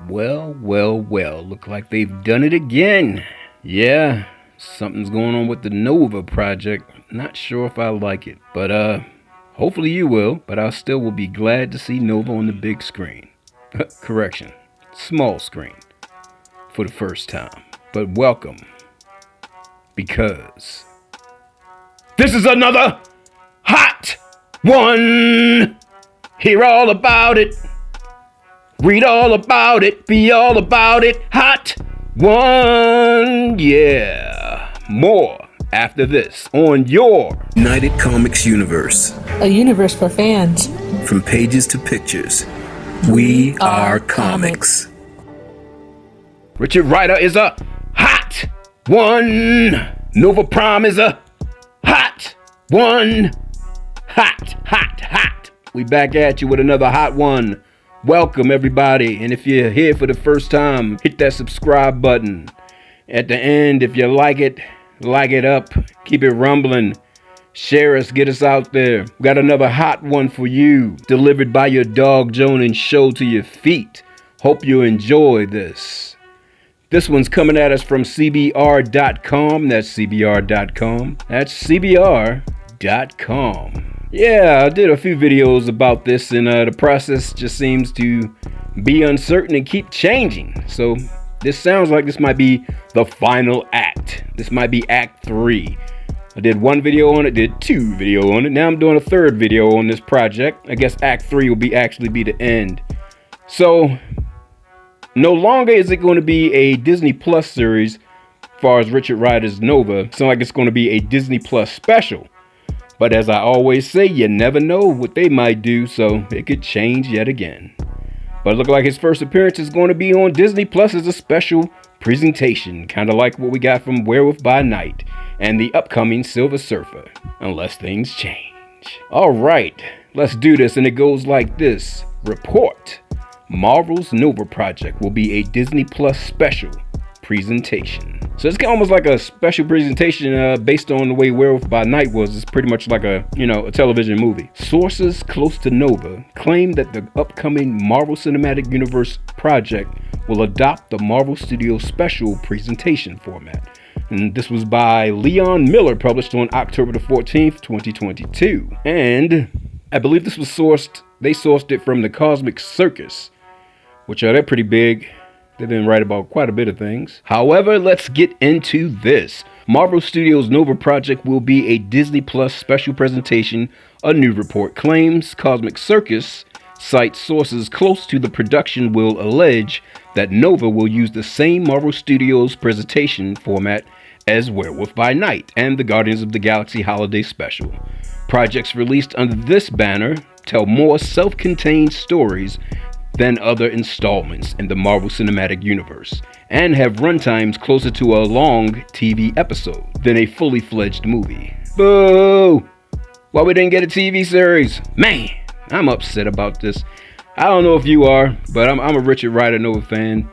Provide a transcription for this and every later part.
Well, look like they've done it again. Yeah, something's going on with the Nova project. Not sure if I like it, but hopefully you will, but I still will be glad to see Nova on the big screen. Correction, small screen, for the first time. But welcome, because this is another hot one. Hear all about it. Read all about it, be all about it, hot one, yeah. More after this on your UnitedComicsUniverse. A universe for fans. From pages to pictures, we are comics. Richard Rider is a hot one. Nova Prime is a hot one. Hot. We back at you with another hot one. Welcome everybody, and if you're here for the first time, hit that subscribe button. At the end, if you like it up, keep it rumbling, share us, get us out there. We got another hot one for you, delivered by your dog JoninSho to your feet. Hope you enjoy this. This one's coming at us from CBR.com. That's CBR.com. That's CBR.com. Yeah, I did a few videos about this, and the process just seems to be uncertain and keep changing. So this sounds like this might be the final act. This might be Act 3. I did one video on it, did two videos on it. Now I'm doing a third video on this project. I guess Act 3 will actually be the end. So no longer is it going to be a Disney Plus series as far as Richard Rider's Nova. It's like it's going to be a Disney Special. But as I always say, you never know what they might do, so it could change yet again. But it looks like his first appearance is going to be on Disney Plus as a special presentation, kind of like what we got from Werewolf by Night and the upcoming Silver Surfer, unless things change. All right, let's do this, and it goes like this. Report: Marvel's Nova project will be a Disney Plus special presentation. So it's almost like a special presentation based on the way Werewolf by Night was. It's pretty much like a television movie. Sources close to Nova claim that the upcoming Marvel Cinematic Universe project will adopt the Marvel Studios special presentation format. And this was by Leon Miller, published on October the 14th, 2022. And I believe this was they sourced it from the Cosmic Circus, which they're pretty big. They've been right about quite a bit of things. However, let's get into this. Marvel Studios' Nova project will be a Disney Plus special presentation, a new report claims. Cosmic Circus cites sources close to the production will allege that Nova will use the same Marvel Studios presentation format as Werewolf by Night and the Guardians of the Galaxy Holiday Special. Projects released under this banner tell more self-contained stories than other installments in the Marvel Cinematic Universe, and have runtimes closer to a long TV episode than a fully fledged movie. Boo! Why we didn't get a TV series? Man, I'm upset about this. I don't know if you are, but I'm a Richard Rider Nova fan.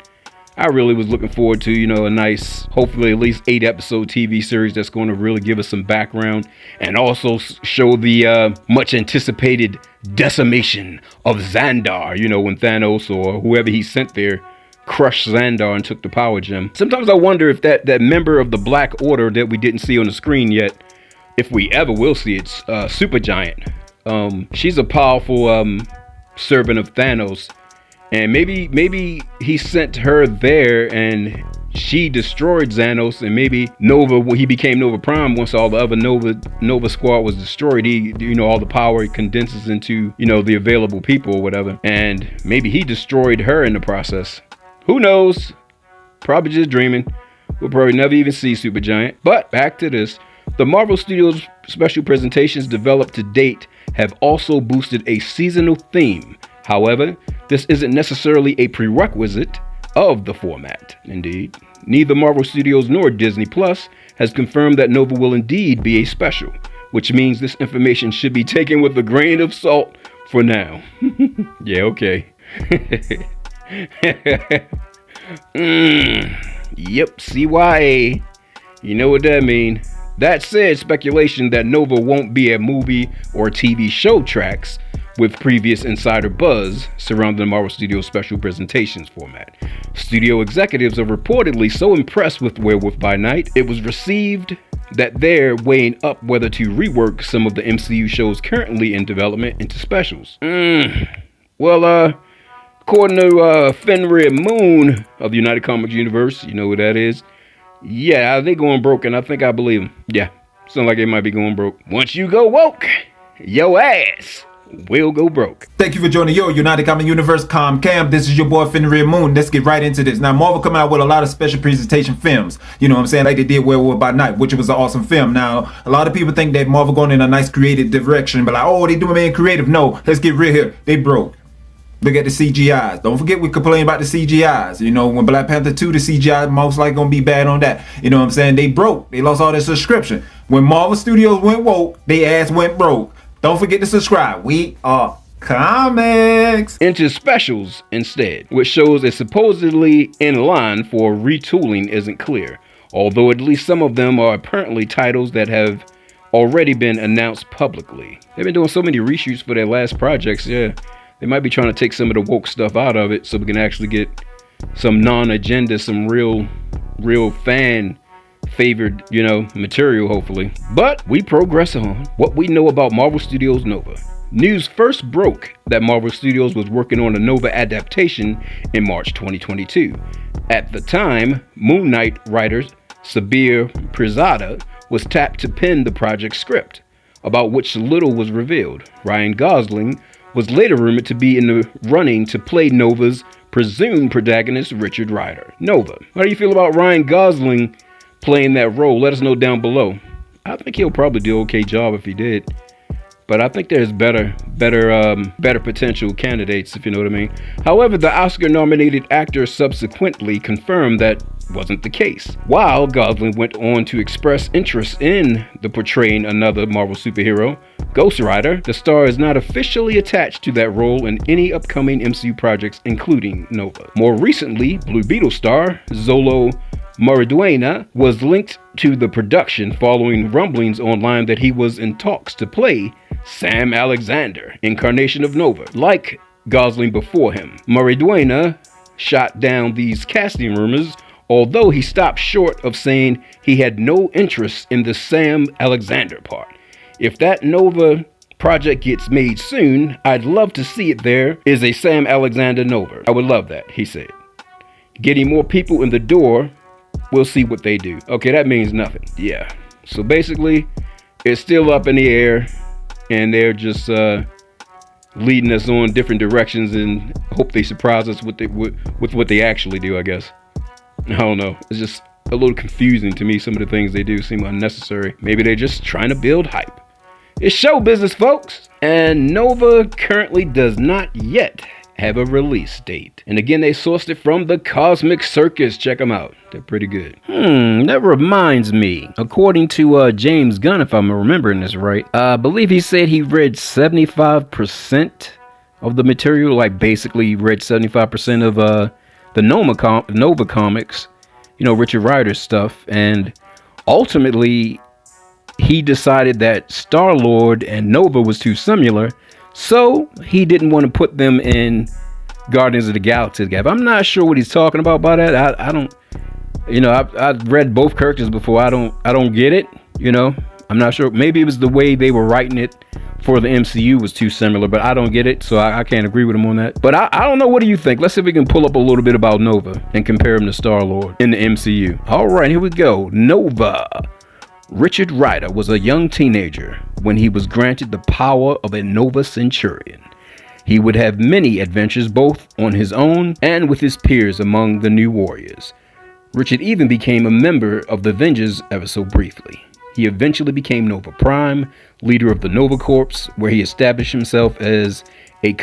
I really was looking forward to, a nice, hopefully at least 8-episode TV series that's going to really give us some background and also show the much anticipated decimation of Xandar, when Thanos or whoever he sent there crushed Xandar and took the power gem. Sometimes I wonder if that member of the Black Order that we didn't see on the screen yet, if we ever will see it, Supergiant. She's a powerful servant of Thanos. And maybe he sent her there and she destroyed Xanos, and maybe he became Nova Prime once all the other Nova squad was destroyed. All the power condenses into, the available people or whatever. And maybe he destroyed her in the process. Who knows? Probably just dreaming. We'll probably never even see Supergiant. But back to this. The Marvel Studios special presentations developed to date have also boosted a seasonal theme. However, this isn't necessarily a prerequisite of the format. Indeed, neither Marvel Studios nor Disney Plus has confirmed that Nova will indeed be a special, which means this information should be taken with a grain of salt for now. Yeah, okay. Yep, CYA. You know what that means. That said, speculation that Nova won't be a movie or TV show tracks with previous insider buzz surrounding the Marvel Studios special presentations format. Studio executives are reportedly so impressed with Werewolf by Night, it was received that they're weighing up whether to rework some of the MCU shows currently in development into specials. Well, according to Fenrir Moon of the UnitedComicsUniverse, you know who that is? Yeah, they going broke, and I think I believe them. Yeah, sound like they might be going broke. Once you go woke, your ass will go broke. Thank you for joining your United Comic Universe Comcam. This is your boy Fenrir Moon. Let's get right into this. Now, Marvel coming out with a lot of special presentation films. You know what I'm saying? Like they did Werewolf by Night, which was an awesome film. Now, a lot of people think that Marvel going in a nice creative direction, but like, oh, they doing man creative. No, let's get real here. They broke. Look at the CGIs. Don't forget we complain about the CGIs. You know, when Black Panther 2, the CGI most likely gonna be bad on that. You know what I'm saying? They broke. They lost all their subscription. When Marvel Studios went woke, they ass went broke. Don't forget to subscribe. We are comics. Into specials instead, which shows is supposedly in line for retooling isn't clear, although at least some of them are apparently titles that have already been announced publicly. They've been doing so many reshoots for their last projects, yeah. They might be trying to take some of the woke stuff out of it so we can actually get some non-agenda, some real fan favored, material, hopefully. But we progress on. What we know about Marvel Studios Nova. News first broke that Marvel Studios was working on a Nova adaptation in March 2022. At the time, Moon Knight writer Sabir Pirzada was tapped to pen the project script, about which little was revealed. Ryan Gosling was later rumored to be in the running to play Nova's presumed protagonist, Richard Rider. Nova. How do you feel about Ryan Gosling playing that role? Let us know down below. I think he'll probably do an okay job if he did. But I think there's better potential candidates, if you know what I mean. However, the Oscar-nominated actor subsequently confirmed that wasn't the case. While Gosling went on to express interest in the portraying another Marvel superhero, Ghost Rider, the star is not officially attached to that role in any upcoming MCU projects, including Nova. More recently, Blue Beetle star Xolo Maridueña was linked to the production following rumblings online that he was in talks to play Sam Alexander, incarnation of Nova, like Gosling before him. Maridueña shot down these casting rumors, although he stopped short of saying he had no interest in the Sam Alexander part. If that Nova project gets made soon, I'd love to see it. There is a Sam Alexander Nova. I would love that, he said. Getting more people in the door, we'll see what they do. Okay, that means nothing. Yeah. So basically, it's still up in the air, and they're just leading us on different directions and hope they surprise us with what they actually do, I guess. I don't know. It's just a little confusing to me. Some of the things they do seem unnecessary. Maybe they're just trying to build hype. It's show business, folks. And Nova currently does not yet have a release date. And again, they sourced it from the Cosmic Circus. Check them out. They're pretty good. That reminds me. According to James Gunn, if I'm remembering this right, I believe he said he read 75% of the material. Like basically read 75% of the Nova comics, Richard Rider's stuff, and ultimately he decided that Star-Lord and Nova was too similar, so he didn't want to put them in Guardians of the Galaxy together. I'm not sure what he's talking about by that. I don't, I've read both characters before. I don't get it. I'm not sure. Maybe it was the way they were writing it for the MCU was too similar, but I don't get it, so I can't agree with him on that. But I don't know. What do you think? Let's see if we can pull up a little bit about Nova and compare him to Star-Lord in the MCU. All right, here we go. Nova. Richard Rider was a young teenager when he was granted the power of a Nova Centurion. He would have many adventures both on his own and with his peers among the New Warriors. Richard even became a member of the Avengers ever so briefly. He eventually became Nova Prime, leader of the Nova Corps, where he established himself as a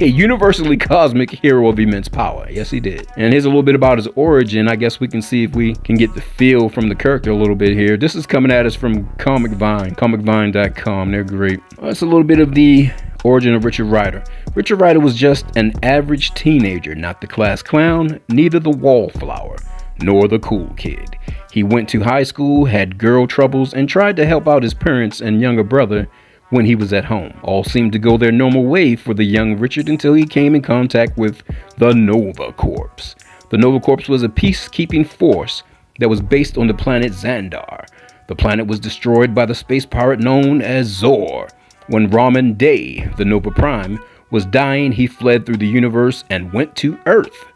universally cosmic hero of immense power. Yes, he did. And here's a little bit about his origin. I guess we can see if we can get the feel from the character a little bit here. This is coming at us from Comic Vine, comicvine.com. They're great. That's a little bit of the origin of Richard Rider. Richard Rider was just an average teenager, not the class clown, neither the wallflower, nor the cool kid. He went to high school, had girl troubles, and tried to help out his parents and younger brother when he was at home. All seemed to go their normal way for the young Richard until he came in contact with the Nova Corps. The Nova Corps was a peacekeeping force that was based on the planet Xandar. The planet was destroyed by the space pirate known as Zor. When Raman Day, the Nova Prime, was dying, he fled through the universe and went to Earth.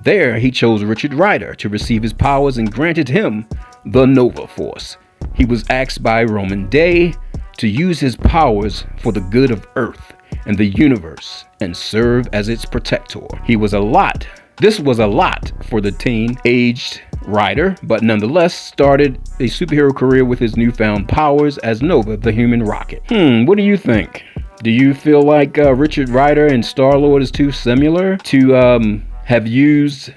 There, he chose Richard Rider to receive his powers and granted him the Nova Force. He was asked by Raman Day to use his powers for the good of Earth and the universe and serve as its protector. This was a lot for the teen-aged Rider, but nonetheless started a superhero career with his newfound powers as Nova, the human rocket. What do you think? Do you feel like Richard Rider and Star-Lord is too similar to have used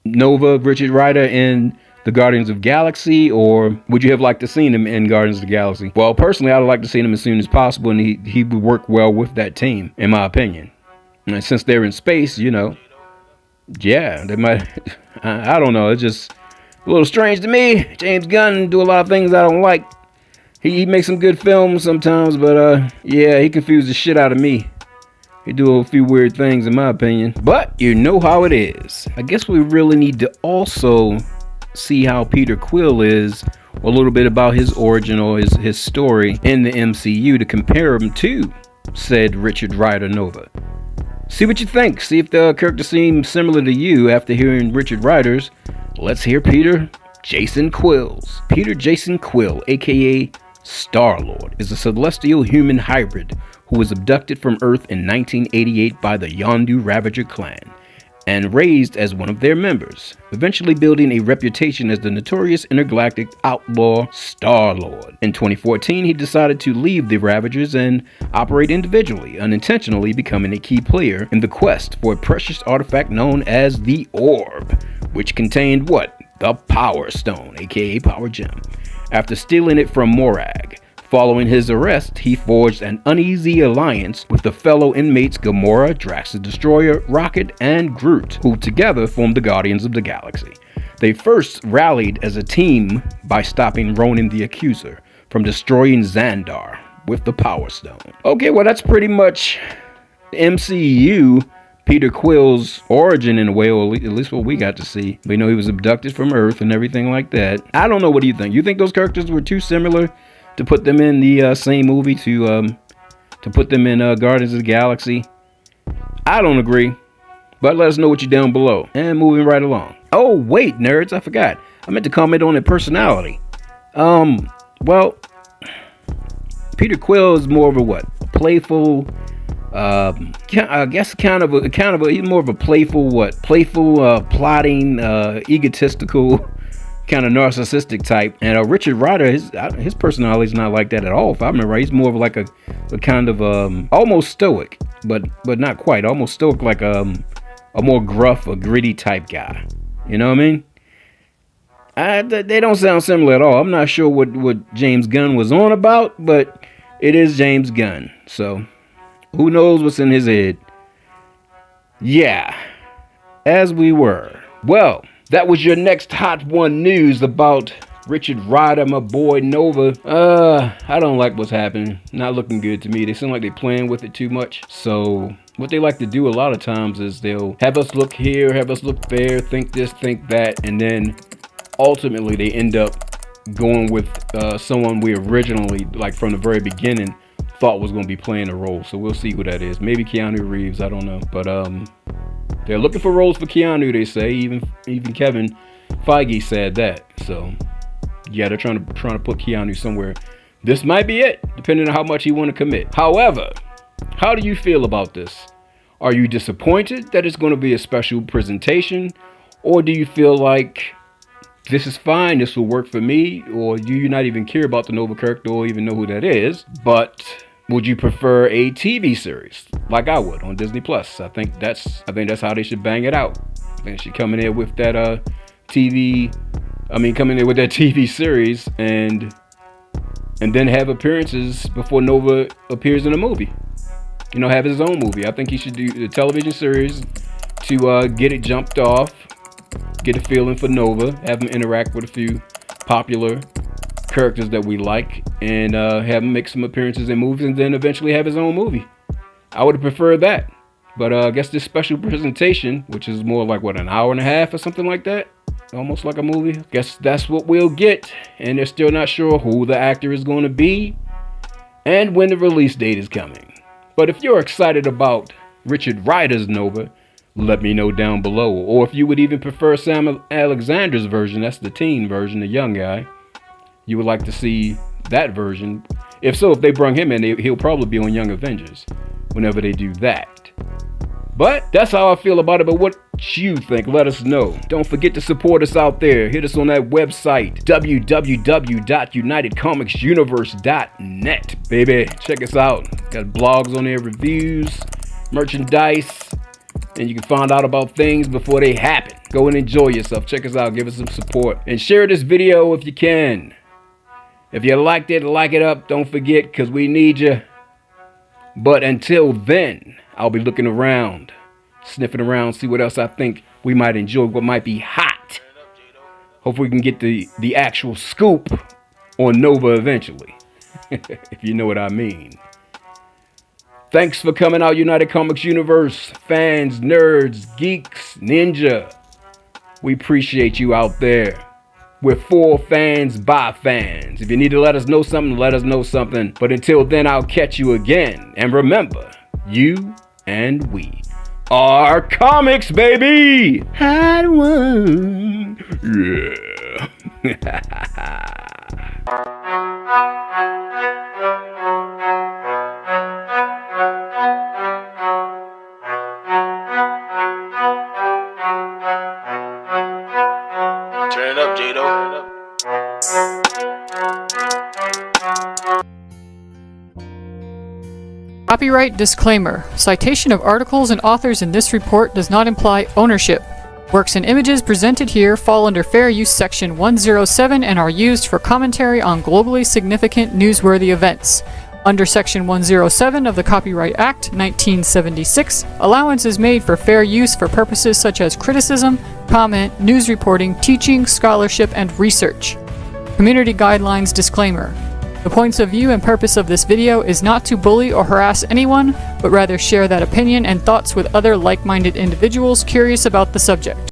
Nova, Richard Rider in the Guardians of the Galaxy, or would you have liked to seen him in Guardians of the Galaxy? Well, personally, I'd like to see him as soon as possible, and he would work well with that team, in my opinion. And since they're in space, you know, yeah, they might. I don't know. It's just a little strange to me. James Gunn do a lot of things I don't like. He makes some good films sometimes, but yeah, he confused the shit out of me. He do a few weird things, in my opinion. But you know how it is. I guess we really need to also see how Peter Quill is, or a little bit about his origin or his story in the MCU to compare him to said Richard Rider Nova. See what you think. See if the character seems similar to you after hearing Richard Rider's. Let's hear Peter Jason Quill's. Peter Jason Quill, aka Star-Lord, is a celestial human hybrid who was abducted from Earth in 1988 by the Yondu Ravager clan and raised as one of their members, eventually building a reputation as the notorious intergalactic outlaw Star-Lord. In 2014, he decided to leave the Ravagers and operate individually, unintentionally becoming a key player in the quest for a precious artifact known as the Orb, which contained what? The Power Stone, aka Power Gem. After stealing it from Morag. Following his arrest, he forged an uneasy alliance with the fellow inmates Gamora, Drax the Destroyer, Rocket, and Groot, who together formed the Guardians of the Galaxy. They first rallied as a team by stopping Ronan the Accuser from destroying Xandar with the Power Stone. Okay, well that's pretty much MCU Peter Quill's origin in a way, or at least what we got to see. We know he was abducted from Earth and everything like that. I don't know, what do you think? You think those characters were too similar to put them in the same movie, to put them in Guardians of the Galaxy? I don't agree, but let us know what you down below. And moving right along. Oh wait, nerds, I forgot. I meant to comment on their personality. Well, Peter Quill is more of a what? Playful. I guess kind of a he's more of a playful plotting, egotistical, kind of narcissistic type. And Richard Rider, his personality is not like that at all. If I remember right, he's more of like a kind of almost stoic, but not quite. Almost stoic, like a more gruff, a gritty type guy. You know what I mean? They don't sound similar at all. I'm not sure what James Gunn was on about, but it is James Gunn, so who knows what's in his head. Yeah, as we were. Well, that was your next hot one news about Richard Rider, my boy Nova. I don't like what's happening. Not looking good to me. They seem like they're playing with it too much. So what they like to do a lot of times is they'll have us look here, have us look there, think this, think that, and then ultimately they end up going with someone we originally, like from the very beginning, thought was going to be playing a role. So we'll see who that is. Maybe Keanu Reeves, I don't know. But they're looking for roles for Keanu, they say. Even Kevin Feige said that. So yeah, they're trying to put Keanu somewhere. This might be it, depending on how much he want to commit. However, how do you feel about this? Are you disappointed that it's going to be a special presentation? Or do you feel like this is fine, this will work for me? Or do you not even care about the Nova character or even know who that is? But would you prefer a TV series like I would on Disney+? I think that's how they should bang it out. I think they should come in there with that TV series and then have appearances before Nova appears in a movie. You know, have his own movie. I think he should do the television series to get it jumped off, get a feeling for Nova, have him interact with a few popular characters that we like and have him make some appearances in movies and then eventually have his own movie. I would have preferred that. But I guess this special presentation, which is more like, what, an hour and a half or something like that? Almost like a movie. Guess that's what we'll get. And they're still not sure who the actor is going to be and when the release date is coming. But if you're excited about Richard Rider's Nova, let me know down below. Or if you would even prefer Sam Alexander's version, that's the teen version, the young guy, you would like to see that version. If so, if they bring him in, he'll probably be on Young Avengers whenever they do that. But that's how I feel about it. But what you think, let us know. Don't forget to support us out there. Hit us on that website, www.UnitedComicsUniverse.net, baby. Check us out. Got blogs on there, reviews, merchandise, and you can find out about things before they happen. Go and enjoy yourself. Check us out. Give us some support. And share this video if you can. If you liked it, like it up. Don't forget, because we need you. But until then, I'll be looking around, sniffing around, see what else I think we might enjoy, what might be hot. Hopefully we can get the actual scoop on Nova eventually, if you know what I mean. Thanks for coming out, United Comics Universe, fans, nerds, geeks, ninja. We appreciate you out there. We're for fans, by fans. If you need to let us know something, let us know something. But until then, I'll catch you again. And remember, you and we are comics, baby! Had one. Yeah. Turn it up, Jado. Copyright disclaimer. Citation of articles and authors in this report does not imply ownership. Works and images presented here fall under Fair Use Section 107 and are used for commentary on globally significant newsworthy events. Under Section 107 of the Copyright Act, 1976, allowance is made for fair use for purposes such as criticism, comment, news reporting, teaching, scholarship, and research. Community Guidelines Disclaimer. The points of view and purpose of this video is not to bully or harass anyone, but rather share that opinion and thoughts with other like-minded individuals curious about the subject.